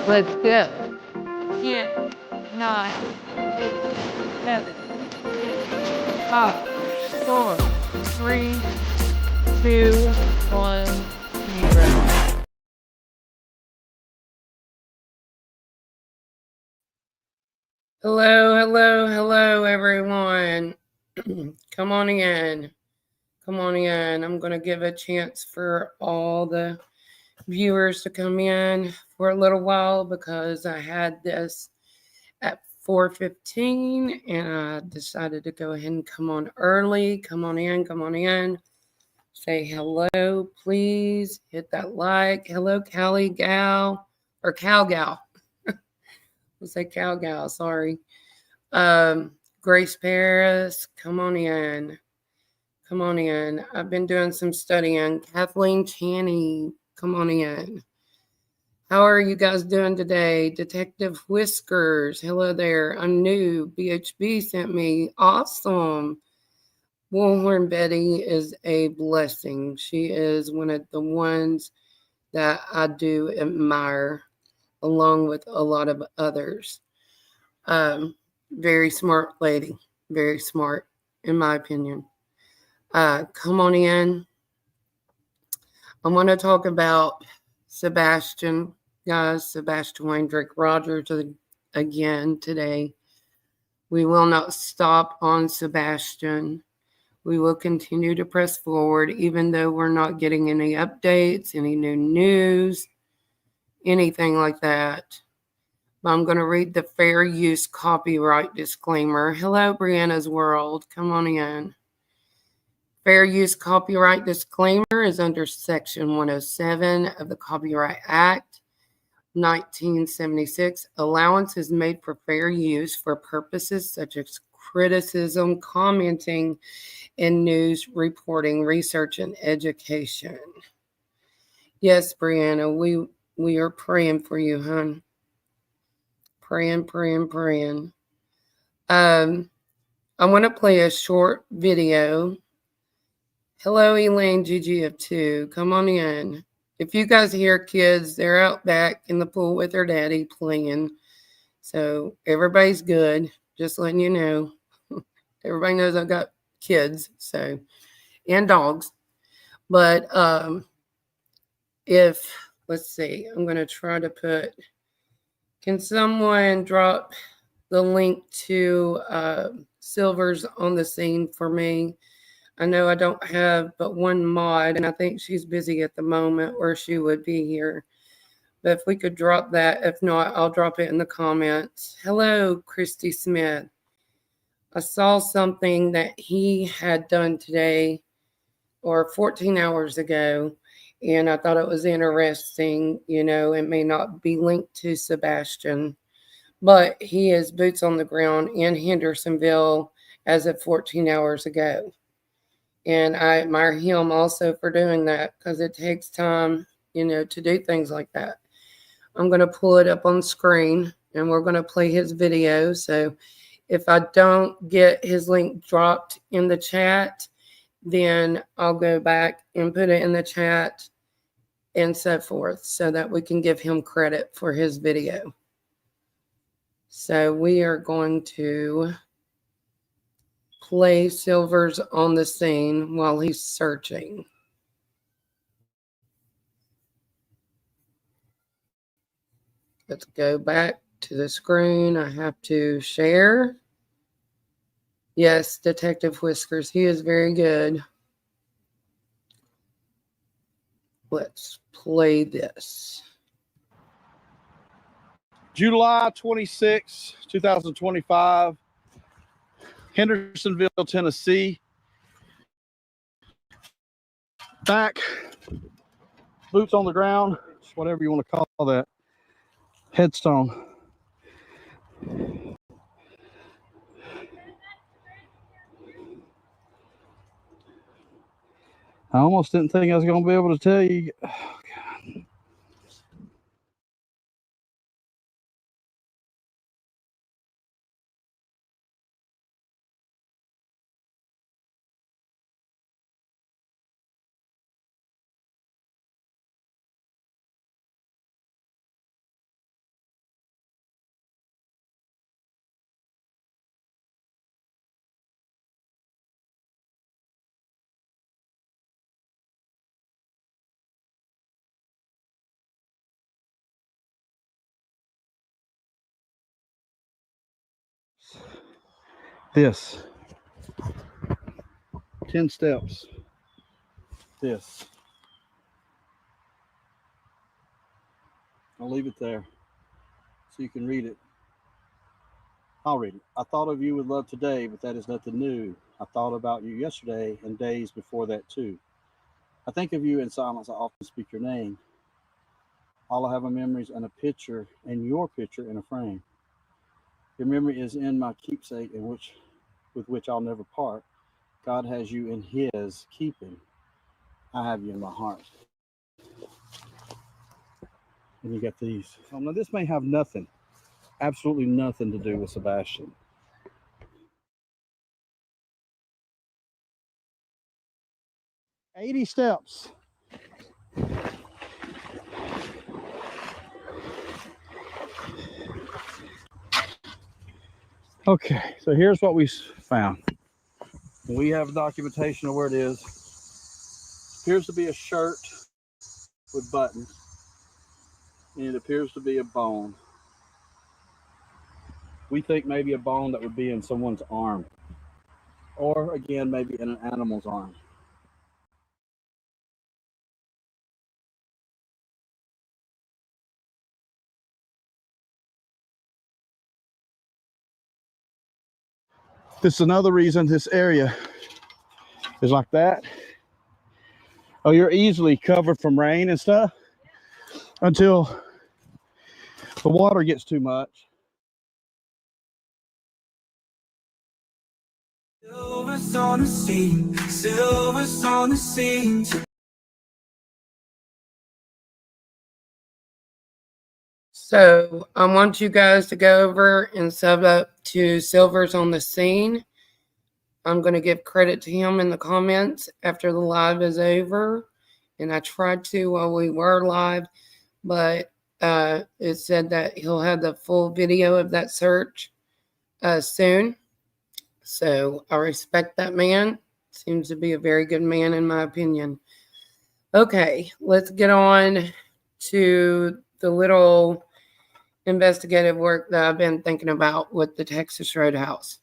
Let's go. 10, 9, 8, 7, 6, 5, 4, 3, 2, 1, 0. Hello, hello, hello, everyone. Come on in. Come on in. I'm going to give a chance for all the viewers to come in for a little while because I had this at 4:15 and I decided to go ahead and come on early. Come on in, come on in. Say hello, please. Hit that like. Hello, Callie Gal or Cow Gal. We'll say Cow Gal, sorry. Grace Paris, come on in. Come on in. I've been doing some studying. Kathleen Chaney, come on in. How are you guys doing today? Detective Whiskers, hello there. I'm new. BHB sent me. Awesome. Bullhorn Betty is a blessing. She is one of the ones that I do admire, along with a lot of others. Very smart lady. Very smart, in my opinion. Come on in. I want to talk about Sebastian, guys. Sebastian Wayndrick Rogers again today. We will not stop on Sebastian. We will continue to press forward, even though we're not getting any updates, any new news, anything like that. I'm going to read the fair use copyright disclaimer. Hello, Brianna's World. Come on in. Fair use copyright disclaimer is under Section 107 of the Copyright Act 1976. Allowance is made for fair use for purposes such as criticism, commenting, and news reporting, research, and education. Yes, Brianna, we are praying for you, hon. Praying, praying, praying. I want to play a short video. Hello, Elaine GGF2. Come on in. If you guys hear kids, they're out back in the pool with their daddy playing. So everybody's good. Just letting you know. Everybody knows I've got kids, so, and dogs. But if, let's see, I'm going to try to put, can someone drop the link to Silver's on the scene for me? I know I don't have but one mod, and I think she's busy at the moment, or she would be here. But if we could drop that, if not, I'll drop it in the comments. Hello, Christy Smith. I saw something that he had done today or 14 hours ago, and I thought it was interesting. You know, it may not be linked to Sebastian, but he is boots on the ground in Hendersonville as of 14 hours ago. And I admire him also for doing that because it takes time, you know, to do things like that. I'm going to pull it up on screen and we're going to play his video. So if I don't get his link dropped in the chat, then I'll go back and put it in the chat and so forth so that we can give him credit for his video. So we are going to play Silver's on the scene while he's searching. Let's go back to the screen. I have to share. Yes, Detective Whiskers. He is very good. Let's play this. July 26, 2025, Hendersonville, Tennessee. Back, boots on the ground, whatever you want to call that. Headstone. I almost didn't think I was going to be able to tell you. This 10 steps. This. I'll leave it there so you can read it. I'll read it. I thought of you with love today, but that is nothing new. I thought about you yesterday and days before that too. I think of you in silence. I often speak your name. All I have are memories and a picture, and your picture in a frame. Your memory is in my keepsake, with which I'll never part. God has you in His keeping. I have you in my heart. And you got these. Now this may have nothing, absolutely nothing to do with Sebastian. "80 steps. Okay, so here's what we found. We have documentation of where it is. Appears to be a shirt with buttons, and it appears to be a bone. We think maybe a bone that would be in someone's arm, or again, maybe in an animal's arm. This is another reason this area is like that. Oh, you're easily covered from rain and stuff until the water gets too much. Silver's on the scene, silver's on the scene. So I want you guys to go over and sub up to Silver's on the Scene. I'm going to give credit to him in the comments after the live is over. And I tried to while we were live, but it said that he'll have the full video of that search soon. So I respect that man. Seems to be a very good man in my opinion. Okay, let's get on to the little investigative work that I've been thinking about with the Texas Roadhouse.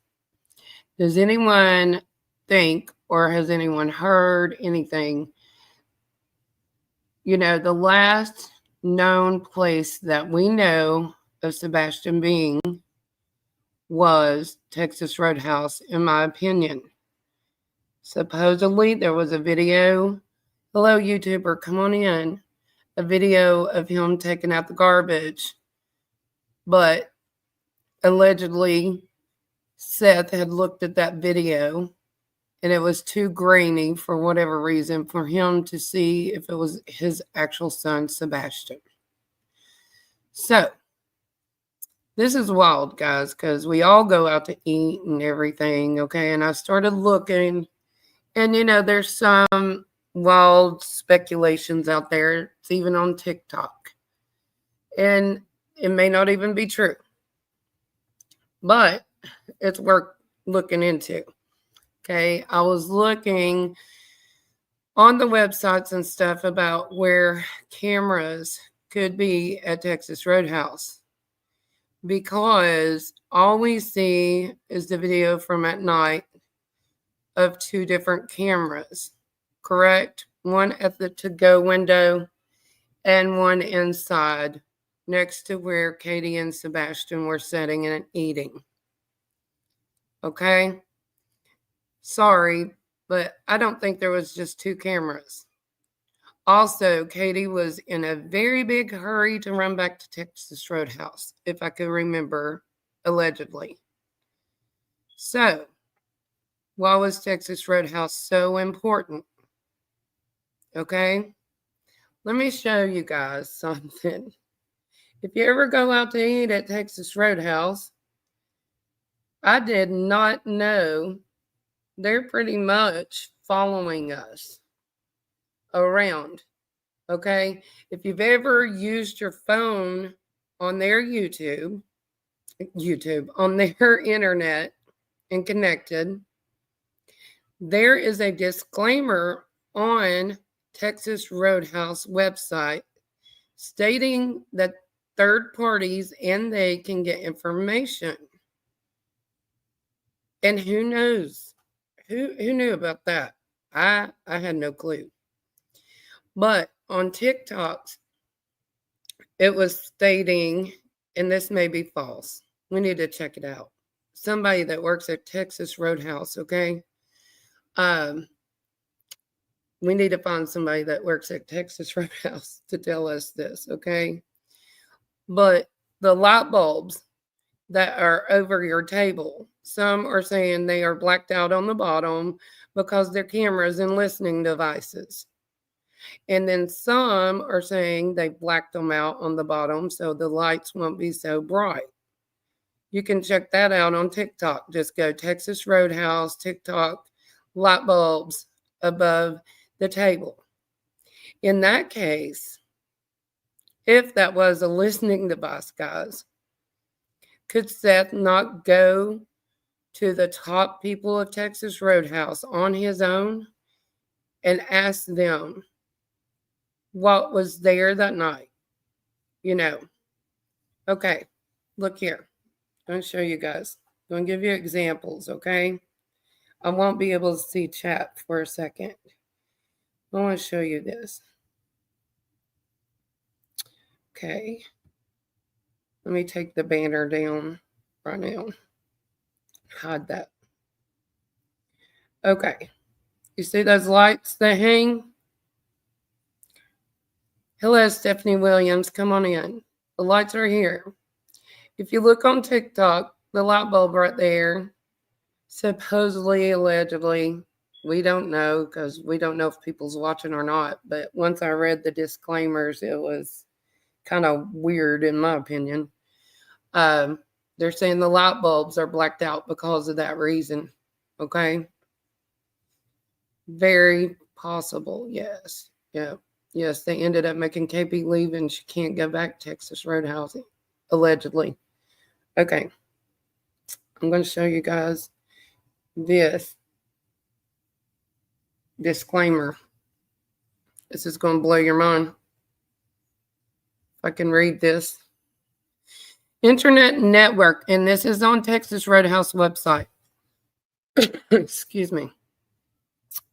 Does anyone think, or has anyone heard anything? You know, the last known place that we know of Sebastian being was Texas Roadhouse, in my opinion. Supposedly, there was a video. Hello, YouTuber, come on in. A video of him taking out the garbage. But allegedly, Seth had looked at that video and it was too grainy for whatever reason for him to see if it was his actual son, Sebastian. So, this is wild, guys, because we all go out to eat and everything, okay? And I started looking, and you know, there's some wild speculations out there. It's even on TikTok. And it may not even be true, but it's worth looking into. Okay, I was looking on the websites and stuff about where cameras could be at Texas Roadhouse, because all we see is the video from at night of two different cameras, correct? One at the to-go window and one inside next to where Katie and Sebastian were sitting and eating. Okay? Sorry, but I don't think there was just two cameras. Also, Katie was in a very big hurry to run back to Texas Roadhouse, if I could remember, allegedly. So, why was Texas Roadhouse so important? Okay? Let me show you guys something. If you ever go out to eat at Texas Roadhouse, I did not know they're pretty much following us around. Okay? If you've ever used your phone on their YouTube, on their internet and connected, there is a disclaimer on Texas Roadhouse website stating that third parties and they can get information. And who knows? Who knew about that? I had no clue. But on TikTok, it was stating, and this may be false. We need to check it out. Somebody that works at Texas Roadhouse, okay? We need to find somebody that works at Texas Roadhouse to tell us this, okay? But the light bulbs that are over your table, some are saying they are blacked out on the bottom because they're cameras and listening devices. And then some are saying they blacked them out on the bottom so the lights won't be so bright. You can check that out on TikTok. Just go Texas Roadhouse, TikTok, light bulbs above the table. In that case, if that was a listening device, guys, could Seth not go to the top people of Texas Roadhouse on his own and ask them what was there that night? You know. Okay, look here. I'm going to show you guys. I'm going to give you examples, okay? I won't be able to see chat for a second. I want to show you this. Okay. Let me take the banner down right now. Hide that. Okay. You see those lights that hang? Hello, Stephanie Williams. Come on in. The lights are here. If you look on TikTok, the light bulb right there, supposedly, allegedly, we don't know because we don't know if people's watching or not. But once I read the disclaimers, it was kind of weird in my opinion. They're saying the light bulbs are blacked out because of that reason. Okay. Very possible. Yes. Yeah. Yes. They ended up making KP leave and she can't go back to Texas Roadhouse, allegedly. Okay. I'm going to show you guys this disclaimer. This is going to blow your mind. If I can read this. Internet network, and this is on Texas Roadhouse website. Excuse me.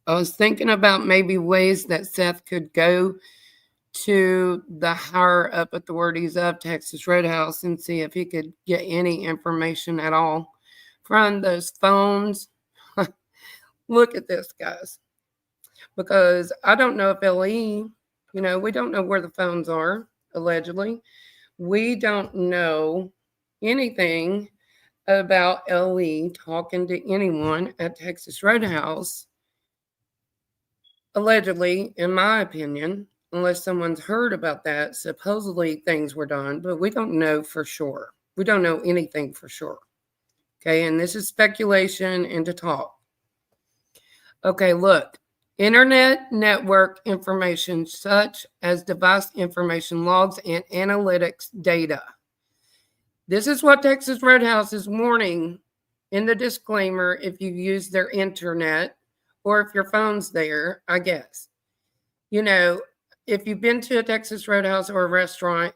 I was thinking about maybe ways that Seth could go to the higher up authorities of Texas Roadhouse and see if he could get any information at all from those phones. Look at this, guys. Because I don't know if LE, we don't know where the phones are, allegedly. We don't know anything about LE talking to anyone at Texas Roadhouse, allegedly, in my opinion, unless someone's heard about that. Supposedly things were done, but we don't know for sure. We don't know anything for sure. Okay, and this is speculation and to talk. Okay, look. Internet network information such as device information, logs, and analytics data. This is what Texas Roadhouse is warning in the disclaimer if you use their internet or if your phone's there, I guess. If you've been to a Texas Roadhouse or a restaurant,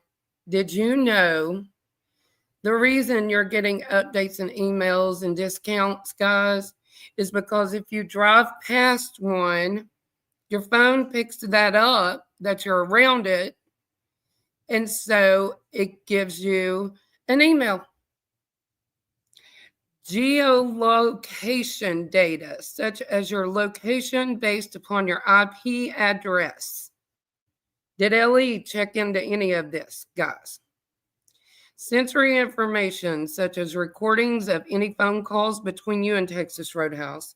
did you know the reason you're getting updates and emails and discounts, guys, is because if you drive past one, your phone picks that up, that you're around it, and so it gives you an email. Geolocation data, such as your location based upon your IP address. Did LE check into any of this, guys? Sensory information, such as recordings of any phone calls between you and Texas Roadhouse.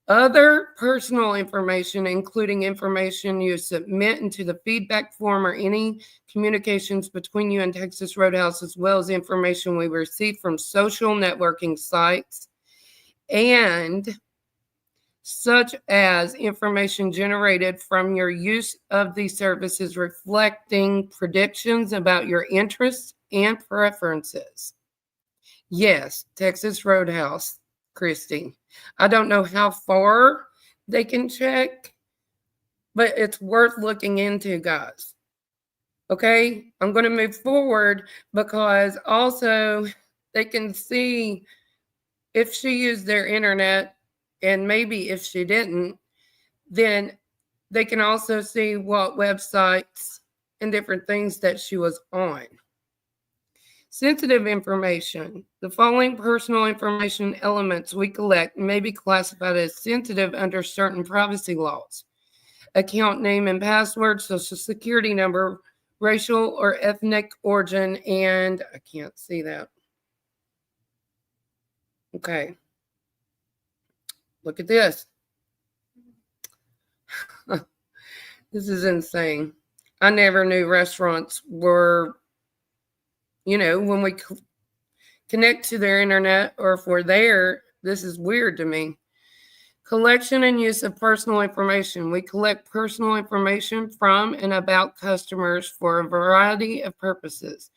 Other personal information, including information you submit into the feedback form or any communications between you and Texas Roadhouse, as well as information we receive from social networking sites, and such as information generated from your use of these services reflecting predictions about your interests and preferences. Yes, Texas Roadhouse, Christy. I don't know how far they can check, but it's worth looking into, guys. Okay, I'm going to move forward because also they can see if she used their internet, and maybe if she didn't, then they can also see what websites and different things that she was on. Sensitive information. The following personal information elements we collect may be classified as sensitive under certain privacy laws. Account name and password, social security number, racial or ethnic origin, and I can't see that. Okay. Look at this. This is insane. I never knew restaurants were, when we connect to their internet or if we're there, this is weird to me. Collection and use of personal information. We collect personal information from and about customers for a variety of purposes.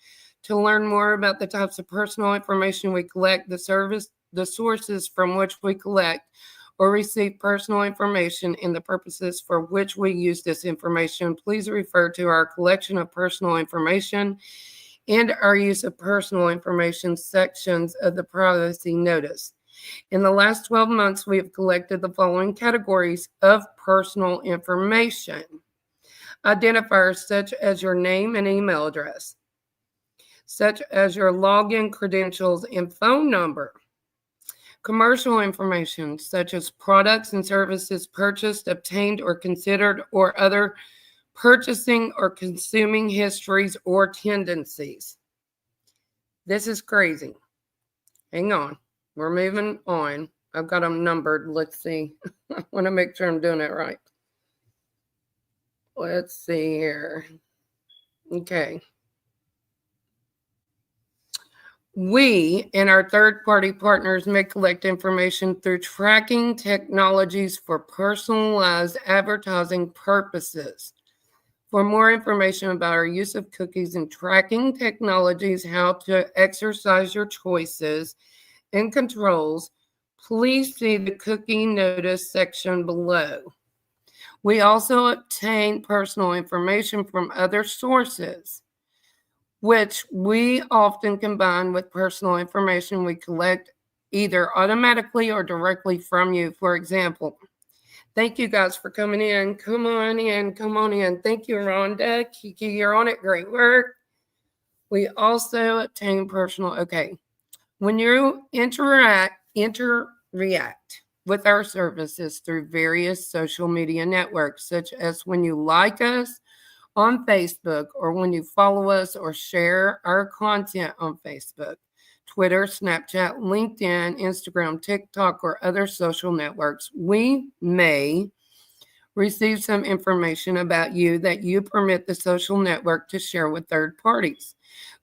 To learn more about the types of personal information we collect, the sources from which we collect or receive personal information, and the purposes for which we use this information, please refer to our collection of personal information and our use of personal information sections of the privacy notice. In the last 12 months, we have collected the following categories of personal information. Identifiers such as your name and email address, such as your login credentials and phone number. Commercial information such as products and services purchased, obtained, or considered, or other purchasing or consuming histories or tendencies. This is crazy. Hang on. We're moving on. I've got them numbered. Let's see. I want to make sure I'm doing it right. Let's see here. Okay. We and our third-party partners may collect information through tracking technologies for personalized advertising purposes. For more information about our use of cookies and tracking technologies, how to exercise your choices and controls, please see the cookie notice section below. We also obtain personal information from other sources, which we often combine with personal information we collect either automatically or directly from you. For example, thank you guys for coming in. Come on in. Come on in. Thank you, Rhonda. Kiki, you're on it. Great work. We also obtain personal. Okay. When you interact with our services through various social media networks, such as when you like us on Facebook or when you follow us or share our content on Facebook, Twitter, Snapchat, LinkedIn, Instagram, TikTok, or other social networks, we may receive some information about you that you permit the social network to share with third parties.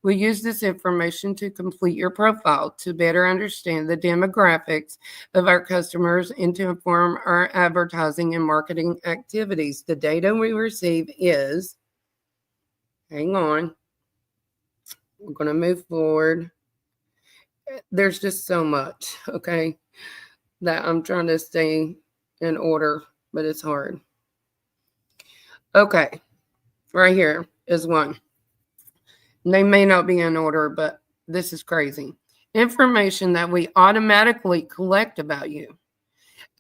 We use this information to complete your profile to better understand the demographics of our customers and to inform our advertising and marketing activities. The data we receive is, hang on, we're going to move forward. There's just so much, okay, that I'm trying to stay in order, but it's hard. Okay, right here is one. They may not be in order, but this is crazy. Information that we automatically collect about you.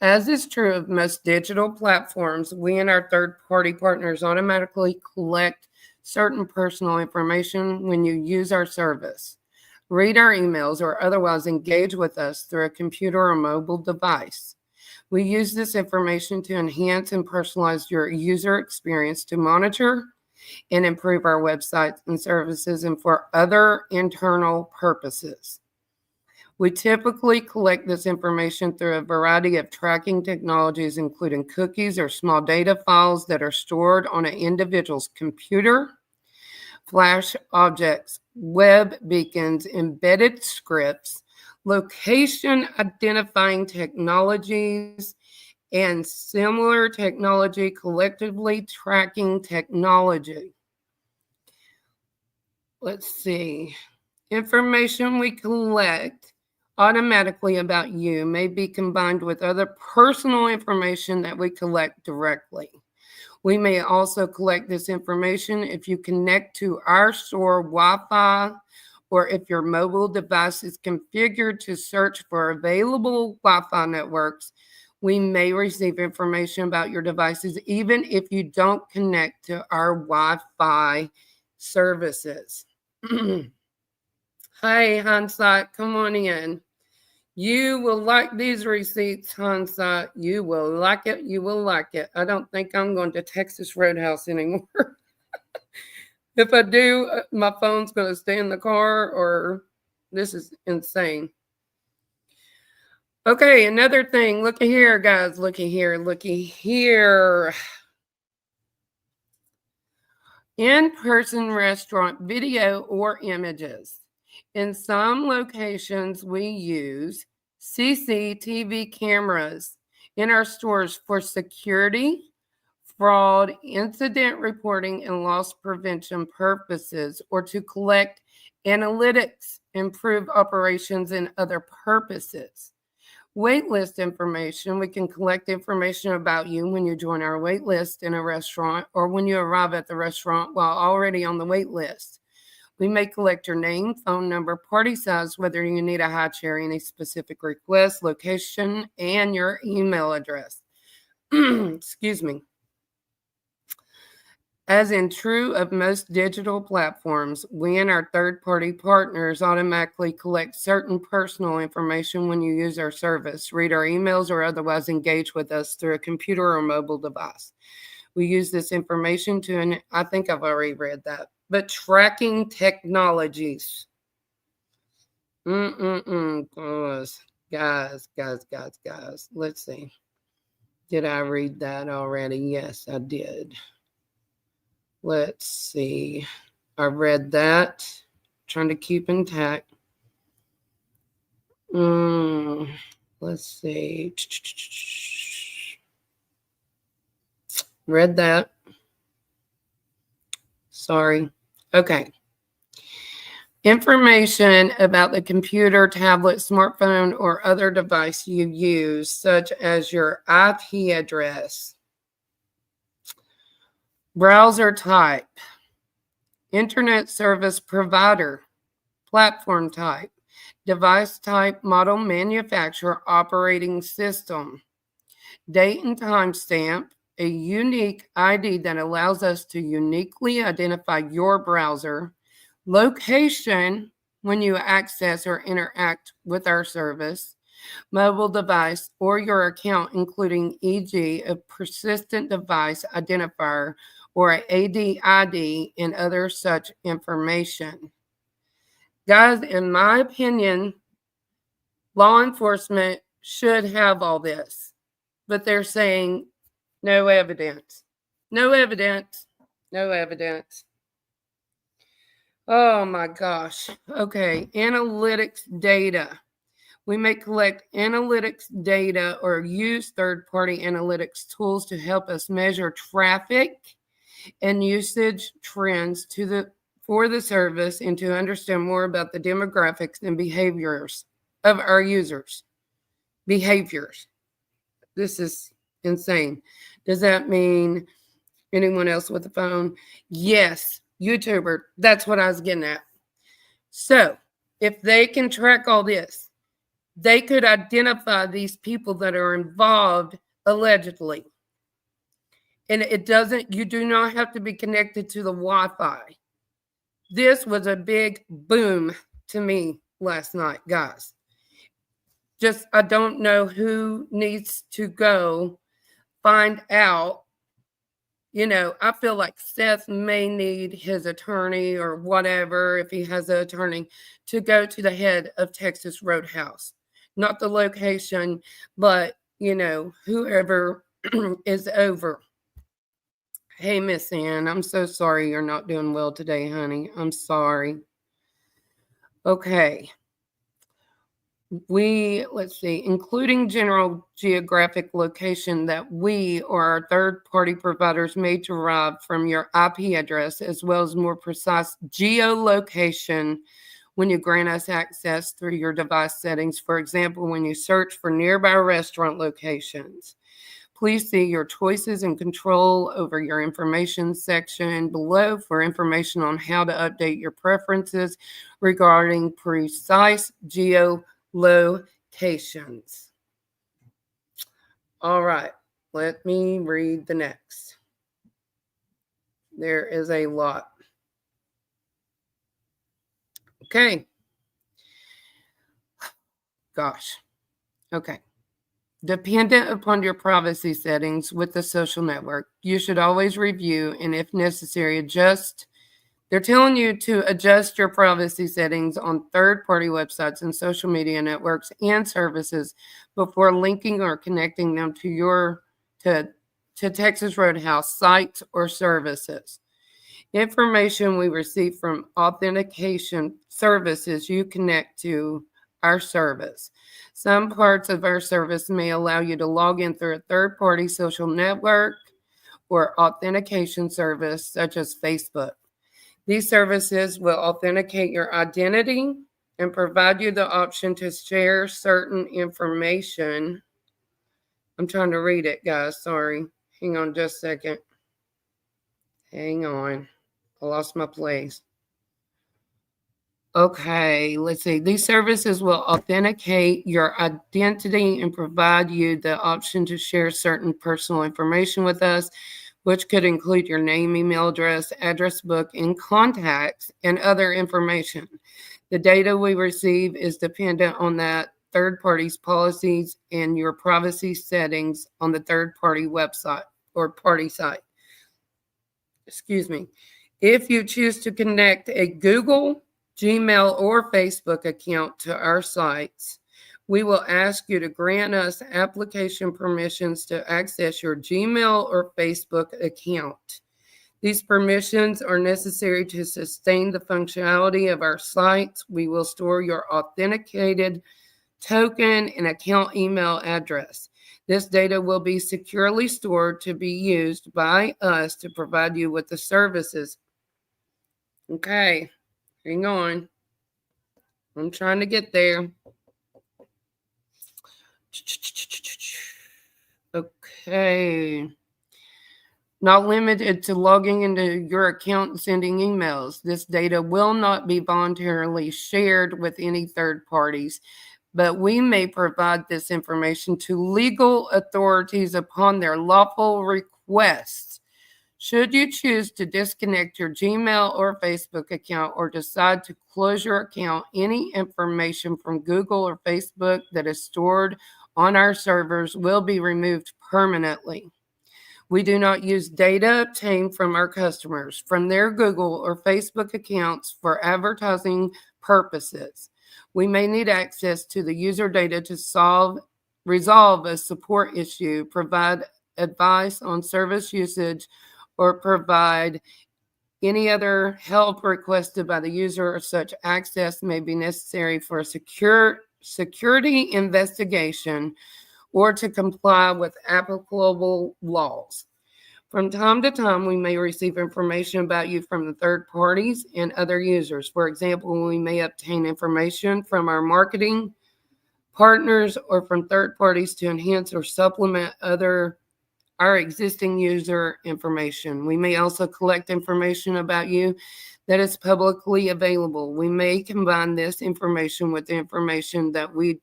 As is true of most digital platforms, we and our third-party partners automatically collect certain personal information when you use our service, read our emails, or otherwise engage with us through a computer or mobile device. We use this information to enhance and personalize your user experience, to monitor and improve our websites and services, and for other internal purposes. We typically collect this information through a variety of tracking technologies, including cookies or small data files that are stored on an individual's computer, flash objects, web beacons, embedded scripts, location identifying technologies, and similar technology, collectively tracking technology. Let's see. Information we collect automatically about you may be combined with other personal information that we collect directly. We may also collect this information if you connect to our store Wi-Fi or if your mobile device is configured to search for available Wi-Fi networks, we may receive information about your devices even if you don't connect to our Wi-Fi services. Hey, Hindsight, come on in. You will like these receipts, Hindsight. You will like it. You will like it. I don't think I'm going to Texas Roadhouse anymore. If I do, my phone's going to stay in the car, or this is insane. Okay, another thing. Looky here, guys. Looky here. Looky here. In-person restaurant video or images. In some locations, we use CCTV cameras in our stores for security, fraud, incident reporting, and loss prevention purposes, or to collect analytics, improve operations, and other purposes. Waitlist information. We can collect information about you when you join our wait list in a restaurant or when you arrive at the restaurant while already on the wait list. We may collect your name, phone number, party size, whether you need a high chair, any specific request, location, and your email address. Excuse me. As in true of most digital platforms, we and our third-party partners automatically collect certain personal information when you use our service, read our emails, or otherwise engage with us through a computer or mobile device. We use this information to, and I think I've already read that, but tracking technologies. Guys. Let's see. Did I read that already? Yes, I did. Let's see. I read that. Trying to keep intact. Let's see. Read that. Sorry. Okay. Information about the computer, tablet, smartphone, or other device you use, such as your IP address, browser type, internet service provider, platform type, device type, model, manufacturer, operating system, date and timestamp, a unique ID that allows us to uniquely identify your browser, location when you access or interact with our service, mobile device, or your account, including e.g. a persistent device identifier or an ADID and other such information. Guys, in my opinion, law enforcement should have all this, but they're saying no evidence. No evidence. No evidence. Oh my gosh. Okay, analytics data. We may collect analytics data or use third-party analytics tools to help us measure traffic and usage trends for the service and to understand more about the demographics and behaviors of our users. Behaviors. This is insane. Does that mean anyone else with a phone? Yes, YouTuber. That's what I was getting at. So if they can track all this, they could identify these people that are involved allegedly. And you do not have to be connected to the Wi-Fi. This was a big boom to me last night, guys. Just, I don't know who needs to go find out. You know, I feel like Seth may need his attorney or whatever, if he has an attorney, to go to the head of Texas Roadhouse. Not the location, but, you know, whoever is over. Hey, Miss Ann, I'm so sorry you're not doing well today, honey. I'm sorry. Okay. Let's see, including general geographic location that we or our third-party providers may derive from your IP address, as well as more precise geolocation when you grant us access through your device settings. For example, when you search for nearby restaurant locations. Please see your choices and control over your information section below for information on how to update your preferences regarding precise geolocations. All right, let me read the next. There is a lot. Okay. Gosh. Okay. Dependent upon your privacy settings with the social network, you should always review and, if necessary, adjust. They're telling you to adjust your privacy settings on third-party websites and social media networks and services before linking or connecting them to Texas Roadhouse sites or services. Information we receive from authentication services you connect to our service. Some parts of our service may allow you to log in through a third-party social network or authentication service such as Facebook. These services will authenticate your identity and provide you the option to share certain information. I'm trying to read it, guys. Sorry. Hang on just a second. Hang on. I lost my place. Okay, let's see. These services will authenticate your identity and provide you the option to share certain personal information with us, which could include your name, email address book, and contacts, and other information. The data we receive is dependent on that third party's policies and your privacy settings on the third party website or party site. Excuse me. If you choose to connect a Google, Gmail, or Facebook account to our sites, we will ask you to grant us application permissions to access your Gmail or Facebook account. These permissions are necessary to sustain the functionality of our sites. We will store your authenticated token and account email address. This data will be securely stored to be used by us to provide you with the services. Okay, hang on. I'm trying to get there. Okay. Not limited to logging into your account and sending emails. This data will not be voluntarily shared with any third parties, but we may provide this information to legal authorities upon their lawful request. Should you choose to disconnect your Gmail or Facebook account or decide to close your account, any information from Google or Facebook that is stored on our servers will be removed permanently. We do not use data obtained from our customers from their Google or Facebook accounts for advertising purposes. We may need access to the user data to resolve a support issue, provide advice on service usage, or provide any other help requested by the user, or such access may be necessary for a security investigation or to comply with applicable laws. From time to time, we may receive information about you from the third parties and other users. For example, we may obtain information from our marketing partners or from third parties to enhance or supplement our existing user information. We may also collect information about you that is publicly available. We may combine this information with the information that we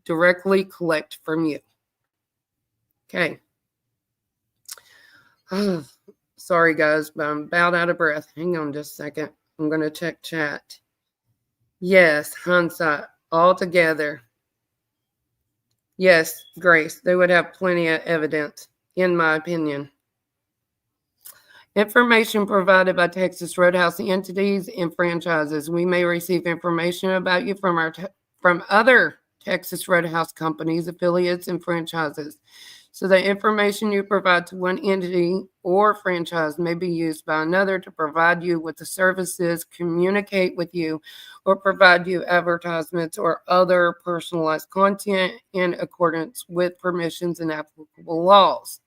directly collect from you. Okay. Sorry, guys, but I'm about out of breath. Hang on just a second. I'm going to check chat. Yes, hindsight, all together. Yes, Grace, they would have plenty of evidence, in my opinion. Information provided by Texas Roadhouse entities and franchises. We may receive information about you from other Texas Roadhouse companies, affiliates, and franchises. So the information you provide to one entity or franchise may be used by another to provide you with the services, communicate with you, or provide you advertisements or other personalized content in accordance with permissions and applicable laws.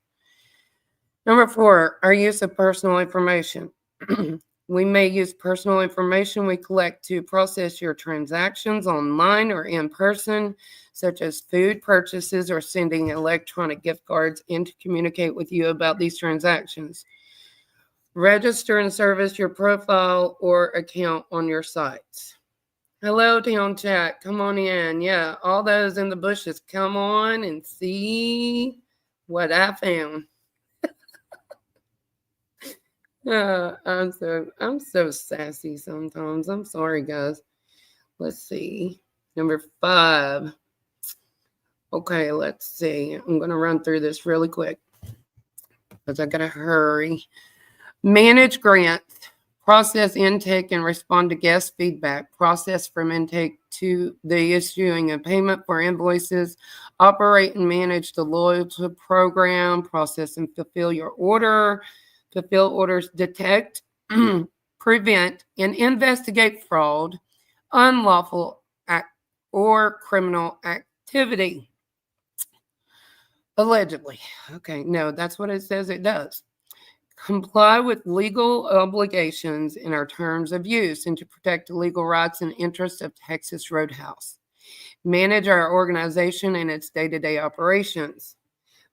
Number 4, our use of personal information. We may use personal information we collect to process your transactions online or in person, such as food purchases or sending electronic gift cards, and to communicate with you about these transactions. Register and service your profile or account on your sites. Hello, Town Chat. Come on in. Yeah, all those in the bushes, come on and see what I found. I'm so sassy sometimes. I'm sorry, guys. Let's see. Number 5. Okay, let's see. I'm going to run through this really quick because I got to hurry. Manage grants. Process intake and respond to guest feedback. Process from intake to the issuing of payment for invoices. Operate and manage the loyalty program. Process and fulfill your order. Fulfill orders. Detect, prevent, and investigate fraud, unlawful act, or criminal activity. Allegedly. Okay, no, that's what it says it does. Comply with legal obligations in our terms of use and to protect the legal rights and interests of Texas Roadhouse. Manage our organization and its day-to-day operations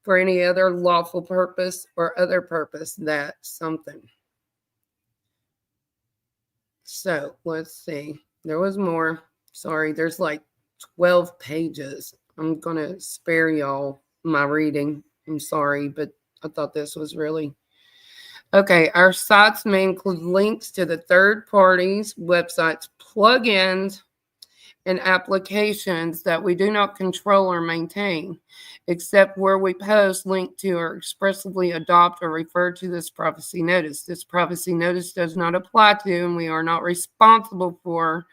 for any other lawful purpose or other purpose that something. So let's see. There was more. Sorry, there's like 12 pages. I'm going to spare y'all my reading. I'm sorry, but I thought this was really... Okay, our sites may include links to the third parties, websites, plugins, and applications that we do not control or maintain, except where we post, link to, or expressly adopt or refer to this privacy notice. This privacy notice does not apply to, and we are not responsible for,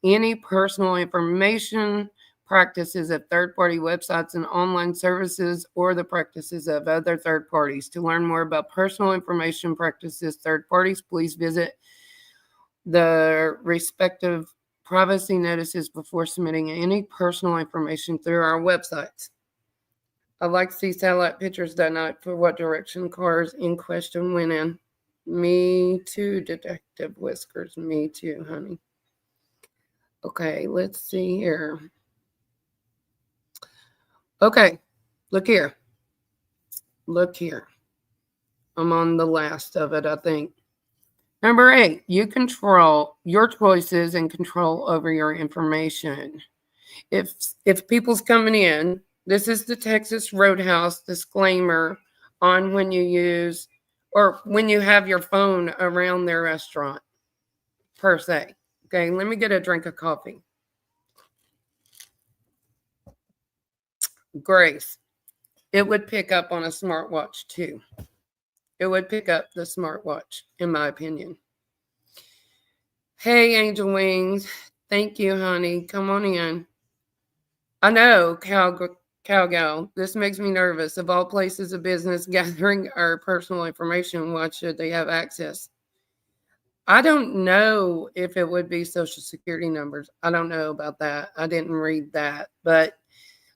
any personal information, practices of third-party websites and online services, or the practices of other third parties. To learn more about personal information practices third parties, please visit the respective privacy notices before submitting any personal information through our websites. I'd like to see satellite pictures that night for what direction cars in question went in. Me too, Detective Whiskers. Me too, honey. Okay, let's see here. Okay, look here. Look here. I'm on the last of it, I think. Number 8, you control your choices and control over your information. If people's coming in, this is the Texas Roadhouse disclaimer on when you use or when you have your phone around their restaurant, per se. Okay, let me get a drink of coffee. Grace, it would pick up on a smartwatch too. It would pick up the smartwatch, in my opinion. Hey, Angel Wings. Thank you, honey. Come on in. I know, Cowgirl. This makes me nervous. Of all places of business gathering our personal information, why should they have access? I don't know if it would be social security numbers. I don't know about that. I didn't read that. But,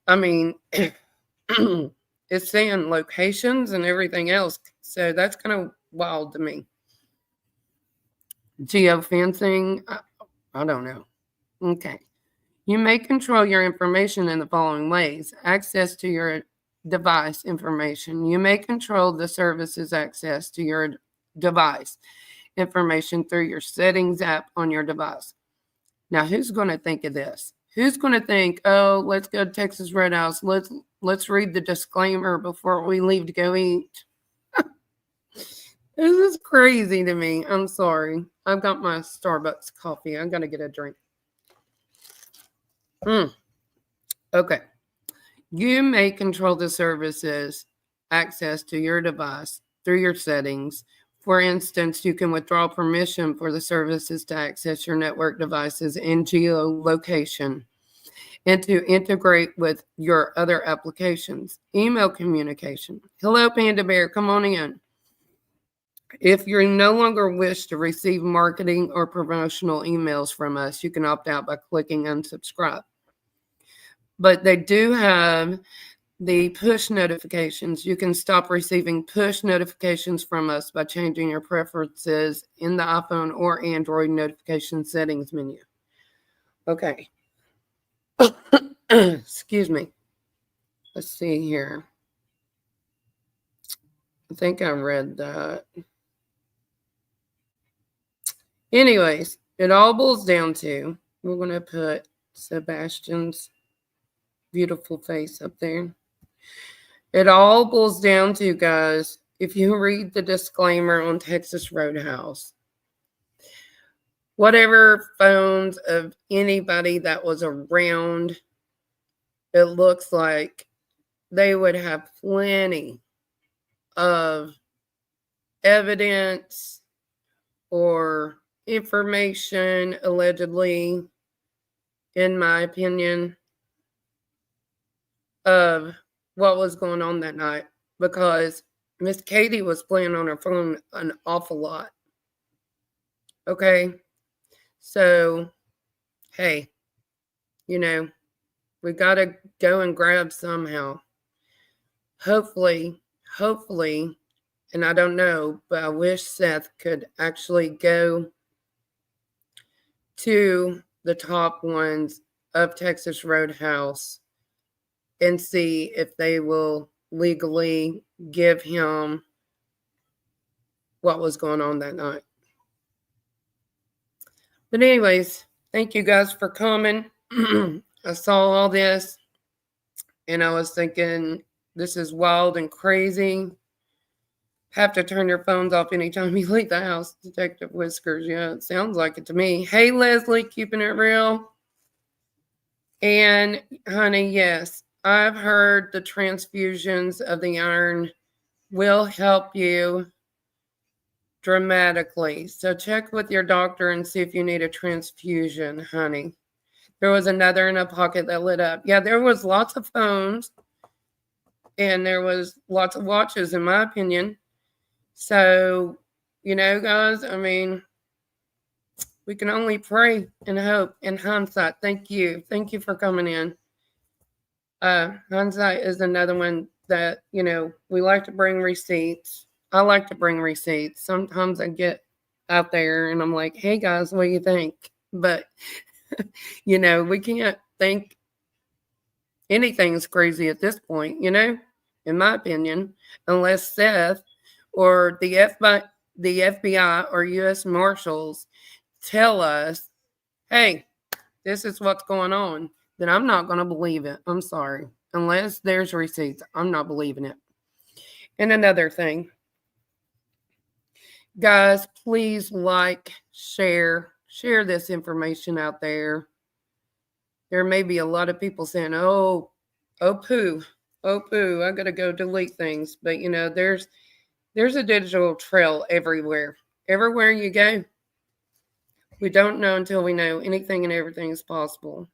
I mean, it's saying locations and everything else. So that's kind of wild to me. Geofencing, I don't know. Okay. You may control your information in the following ways. Access to your device information. You may control the services access to your device information through your settings app on your device. Now, who's going to think of this? Who's going to think, oh, let's go to Texas Roadhouse. Let's read the disclaimer before we leave to go eat. This is crazy to me. I'm sorry. I've got my Starbucks coffee. I'm going to get a drink. Okay. You may control the services access to your device through your settings. For instance, you can withdraw permission for the services to access your network devices and geolocation and to integrate with your other applications. Email communication. Hello, Panda Bear. Come on in. If you no longer wish to receive marketing or promotional emails from us, you can opt out by clicking unsubscribe. But they do have the push notifications. You can stop receiving push notifications from us by changing your preferences in the iPhone or Android notification settings menu. Okay. Excuse me. Let's see here. I think I read that. Anyways, it all boils down to, we're going to put Sebastian's beautiful face up there. It all boils down to, guys, if you read the disclaimer on Texas Roadhouse, whatever phones of anybody that was around, it looks like they would have plenty of evidence or information, allegedly, in my opinion, of what was going on that night, because Miss Katie was playing on her phone an awful lot. Okay? So, hey, you know, we got to go and grab somehow. Hopefully, and I don't know, but I wish Seth could actually go to the top ones of Texas Roadhouse and see if they will legally give him what was going on that night. But anyways, thank you guys for coming. I saw all this and I was thinking, this is wild and crazy. Have to turn your phones off anytime you leave the house, Detective Whiskers. Yeah, it sounds like it to me. Hey, Leslie, keeping it real. And, honey, yes, I've heard the transfusions of the iron will help you dramatically. So check with your doctor and see if you need a transfusion, honey. There was another in a pocket that lit up. Yeah, there was lots of phones and there was lots of watches, in my opinion. So, you know, guys, I mean, we can only pray and hope in hindsight. Thank you. Thank you for coming in. Hindsight is another one that, you know, we like to bring receipts. I like to bring receipts. Sometimes I get out there and I'm like, hey, guys, what do you think? But, you know, we can't think anything's crazy at this point, you know, in my opinion, unless Seth or the FBI or U.S. Marshals tell us, hey, this is what's going on, then I'm not going to believe it. I'm sorry. Unless there's receipts, I'm not believing it. And another thing, guys, please like, share this information out there. There may be a lot of people saying, oh, poo, I got to go delete things. But, you know, there's a digital trail everywhere. Everywhere you go. We don't know until we know. Anything and everything is possible.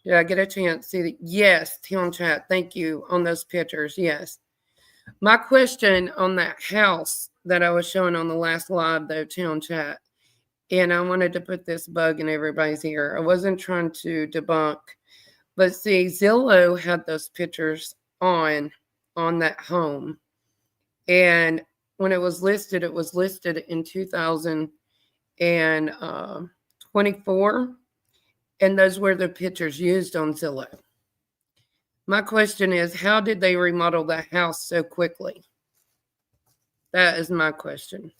Did I get a chance to see that? Yes, Town Chat. Thank you on those pictures. Yes. My question on that house that I was showing on the last live, though, Town Chat, and I wanted to put this bug in everybody's ear. I wasn't trying to debunk, but see, Zillow had those pictures on that home. And when it was listed in 2024. And those were the pictures used on Zillow. My question is, how did they remodel that house so quickly? That is my question.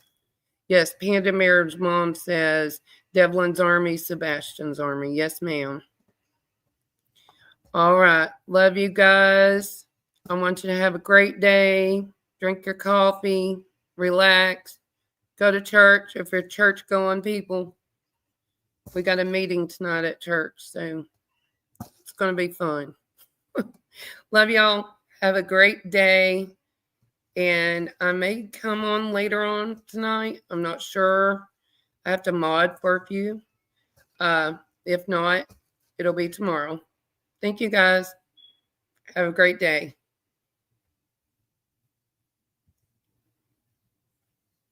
Yes, Panda Marriage Mom says, Devlin's Army, Sebastian's Army. Yes, ma'am. All right. Love you guys. I want you to have a great day. Drink your coffee. Relax. Go to church if you're church going people. We got a meeting tonight at church, so it's going to be fun. Love y'all. Have a great day. And I may come on later on tonight. I'm not sure. I have to mod for a few. If not, it'll be tomorrow. Thank you, guys. Have a great day.